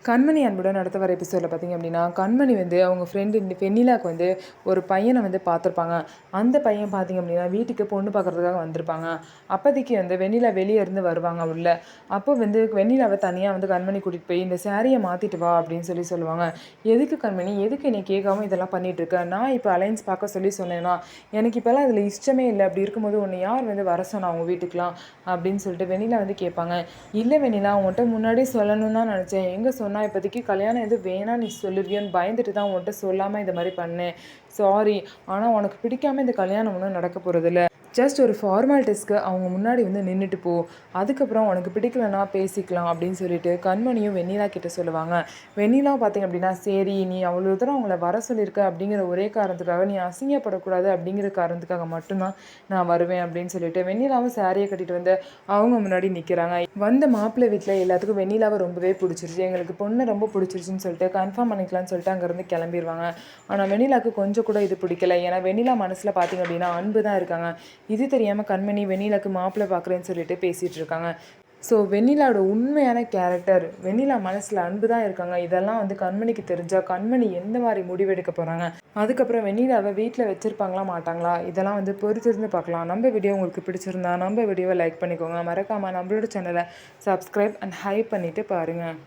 கண்மணி அன்புடன் அடுத்த வர எபிசோடில் பார்த்திங்க அப்படின்னா, கண்மணி வந்து அவங்க ஃப்ரெண்டு வெண்ணிலாவுக்கு வந்து ஒரு பையனை வந்து பார்த்துருப்பாங்க. அந்த பையன் பார்த்திங்க அப்படின்னா வீட்டுக்கு பொண்ணு பார்க்குறதுக்காக வந்திருப்பாங்க. அப்போதைக்கு வந்து வெண்ணிலா வெளியே இருந்து வருவாங்க உள்ள. அப்போ வந்து வெண்ணிலாவை தனியாக வந்து கண்மணி கூட்டிகிட்டு போய் இந்த சாரியை மாற்றிட்டு வா அப்படின்னு சொல்லுவாங்க. எதுக்கு கண்மணி, எதுக்கு என்னை கேட்காம இதெல்லாம் பண்ணிட்டு இருக்க? நான் இப்போ அலைன்ஸ் பார்க்க சொன்னேன்னா எனக்கு இப்போல்லாம் அதில் இஷ்டமே இல்லை. அப்படி இருக்கும்போது உன்னை யார் வந்து வர சொன்னா அவங்க வீட்டுக்கெலாம் அப்படின்னு சொல்லிட்டு வெண்ணிலா வந்து கேட்பாங்க. இல்லை வெண்ணிலா, உன்கிட்ட முன்னாடி சொல்லணும்னு தான் நினச்சேன். எங்கே சொன்னால் இப்போதைக்கு கல்யாணம் எதுவும் வேணாம் நீ சொல்லுவியோன்னு பயந்துட்டு தான் உன்கிட்ட சொல்லாமல் இந்த மாதிரி பண்ணேன். சாரி. ஆனால் உனக்கு பிடிக்காம இந்த கல்யாணம் ஒன்றும் நடக்க போகிறதில்ல. ஜஸ்ட் ஒரு ஃபார்மாலிட்டிஸ்க்கு அவங்க முன்னாடி வந்து நின்றுட்டு போ. அதுக்கப்புறம் உனக்கு பிடிக்கலன்னா பேசிக்கலாம் அப்படின்னு சொல்லிட்டு கண்மணியும் வெண்ணிலா கிட்ட சொல்லுவாங்க. வெண்ணிலா பார்த்திங்க அப்படின்னா, சரி நீ அவ்வளோ தூரம் அவங்கள வர சொல்லியிருக்க அப்படிங்கிற ஒரே காரணத்துக்காக, நீ அசிங்கப்படக்கூடாது அப்படிங்கிற காரணத்துக்காக மட்டும்தான் நான் வருவேன் அப்படின்னு சொல்லிட்டு வெண்ணிலாவும் சாரியை கட்டிட்டு வந்து அவங்க முன்னாடி நிற்கிறாங்க. வந்த மாப்பிள்ளை வீட்டில் எல்லாத்துக்கும் வெண்ணிலாவை ரொம்பவே பிடிச்சிருச்சு. எங்களுக்கு பொண்ணு ரொம்ப பிடிச்சிருச்சுன்னு சொல்லிட்டு கன்ஃபார்ம் பண்ணிக்கலாம்னு சொல்லிட்டு அங்கேருந்து கிளம்பிடுவாங்க. ஆனால் வெண்ணிலாவுக்கு கொஞ்சம் கூட இது பிடிக்கல. ஏன்னா வெண்ணிலா மனசில் பார்த்திங்க அப்படின்னா அன்பு தான் இருக்காங்க. இது தெரியாமல் கண்மணி வெண்ணிலாக்கு மாப்பிள்ளை பார்க்குறேன்னு சொல்லிட்டு பேசிகிட்டு இருக்காங்க. ஸோ வெண்ணிலாவோட உண்மையான கேரக்டர், வெண்ணிலா மனசில் அன்பு தான் இருக்காங்க. இதெல்லாம் வந்து கண்மணிக்கு தெரிஞ்சால் கண்மணி எந்த மாதிரி முடிவெடுக்க போகிறாங்க, அதுக்கப்புறம் வெண்ணிலாவை வீட்டில் வச்சுருப்பாங்களா மாட்டாங்களா, இதெல்லாம் வந்து பொறுத்திருந்து பார்க்கலாம். நம்ம வீடியோ உங்களுக்கு பிடிச்சிருந்தா நம்ம வீடியோவை லைக் பண்ணிக்கோங்க. மறக்காமல் நம்மளோட சேனலை சப்ஸ்கிரைப் அண்ட் ஹைப் பண்ணிவிட்டு பாருங்கள்.